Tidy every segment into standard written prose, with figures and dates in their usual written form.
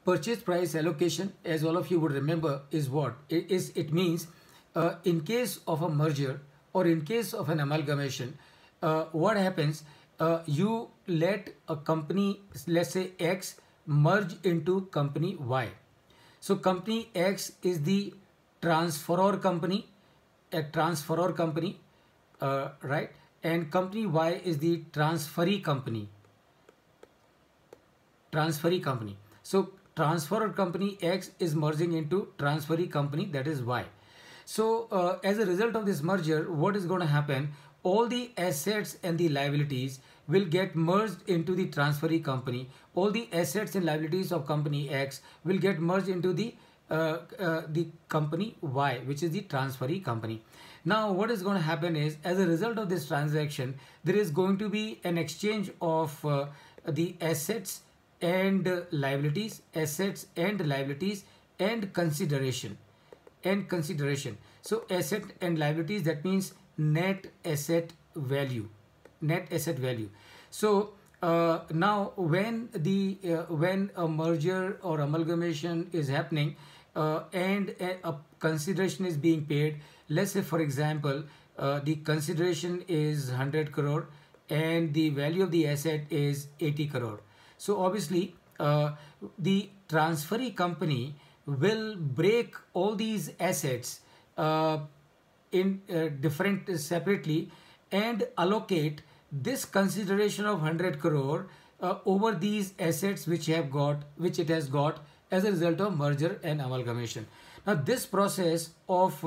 Purchase price allocation, as all of you would remember, is what? It means in case of a merger or in case of an amalgamation, what happens? You let a company, let's say X, merge into company Y. So company X is the transferor company, a transferor company, right? And company Y is the transferee company. So transferor company X is merging into transferee company, that is Y. So as a result of this merger, what is going to happen? All the assets and the liabilities will get merged into the transferee company. All the assets and liabilities of company X will get merged into the company Y, which is the transferee company. Now what is going to happen is, as a result of this transaction, there is going to be an exchange of the assets and liabilities, and consideration. So asset and liabilities, that means net asset value. So now when a merger or amalgamation is happening, and a consideration is being paid, let's say for example the consideration is 100 crore and the value of the asset is 80 crore. So obviously the transferee company will break all these assets in different separately and allocate this consideration of 100 crore over these assets which it has got as a result of merger and amalgamation. Now this process of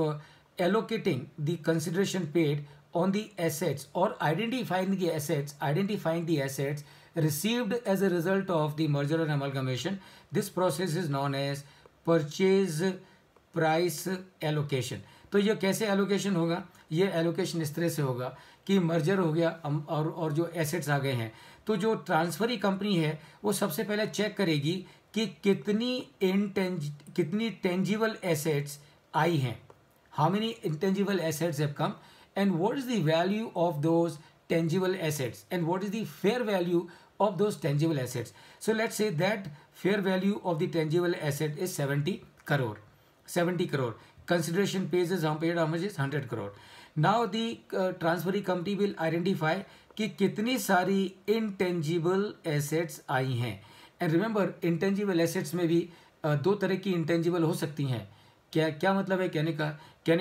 allocating the consideration paid on the assets or identifying the assets received as a result of the merger and amalgamation, this process is known as purchase price allocation. तो ये कैसे allocation होगा? ये allocation इस तरह से होगा कि मर्जर हो गया और जो एसेट्स आ गए हैं, तो जो ट्रांसफरी कंपनी है वो सबसे पहले चेक करेगी कि कितनी टेंजिबल एसेट्स आई हैं, how many intangible assets have come, and what is the value of those tangible assets and what is the fair value of those tangible assets. So let's say that fair value of the tangible asset is 70 crore. Consideration paid how much is 100 crore. Now the transferee company will identify कि कितनी सारी intangible assets आई हैं. And remember intangible assets में भी दो तरह की intangible हो सकती हैं. क्या मतलब है कहने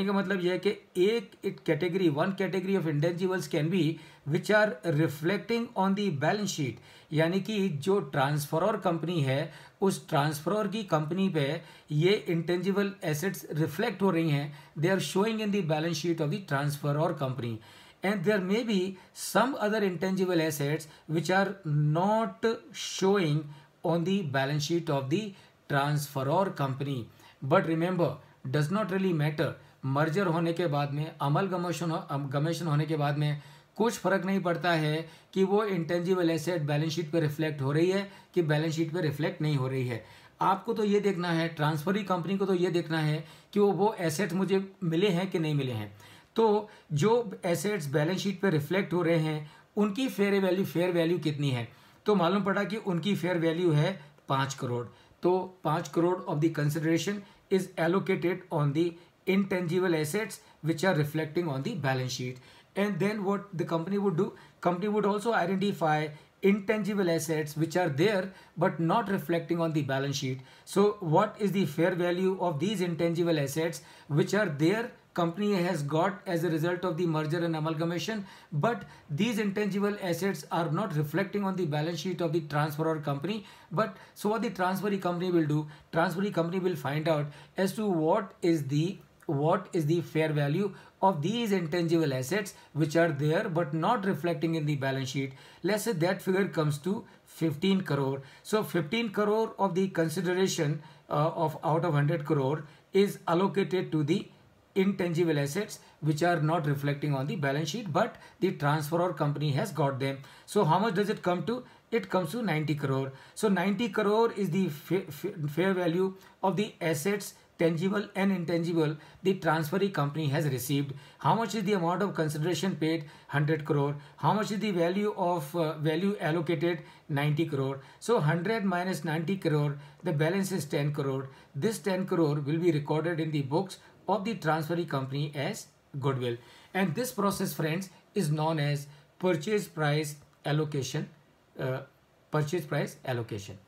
का मतलब यह है कि one category of intangibles can be which are reflecting on the balance sheet, यानी कि जो ट्रांसफरर कंपनी है उस ट्रांसफरर की कंपनी पे ये इंटेंजिबल एसेट्स रिफ्लेक्ट हो रही हैं, they are showing in the balance sheet of the transferor company. And there may be some other intangible assets which are not showing on the balance sheet of the transferor company. But remember, does not really matter. Merger होने के बाद में, amalgamation होने के बाद में कुछ फर्क नहीं पड़ता है कि वो इंटेंजिबल एसेट बैलेंस शीट पे रिफ्लेक्ट हो रही है कि बैलेंस शीट पे रिफ्लेक्ट नहीं हो रही है. आपको तो ये देखना है, ट्रांसफरी कंपनी को तो ये देखना है कि वो एसेट मुझे मिले हैं कि नहीं मिले हैं. तो जो एसेट्स बैलेंस शीट पे रिफ्लेक्ट हो रहे हैं उनकी फेयर वैल्यू कितनी है, तो मालूम पड़ा कि उनकी फेयर वैल्यू है 5 करोड़. तो 5 crore of the consideration is allocated on the intangible assets which are reflecting on the balance sheet. And then what the company would do, company would also identify intangible assets which are there but not reflecting on the balance sheet. So what is the fair value of these intangible assets which are there, company has got as a result of the merger and amalgamation, but these intangible assets are not reflecting on the balance sheet of the transferor company. But so what the transferee company will do, transferee company will find out as to what is the fair value of these intangible assets which are there but not reflecting in the balance sheet. Let's say that figure comes to 15 crore. So 15 crore of the consideration of out of 100 crore is allocated to the intangible assets which are not reflecting on the balance sheet, but the transferor company has got them. So how much does it come to? It comes to 90 crore. So 90 crore is the fair value of the assets tangible and intangible the transferee company has received. How much is the amount of consideration paid? 100 crore. How much is the value of value allocated? 90 crore. So 100 minus 90 crore, the balance is 10 crore. This 10 crore will be recorded in the books of the transferee company as goodwill. And this process, friends, is known as purchase price allocation. Purchase price allocation.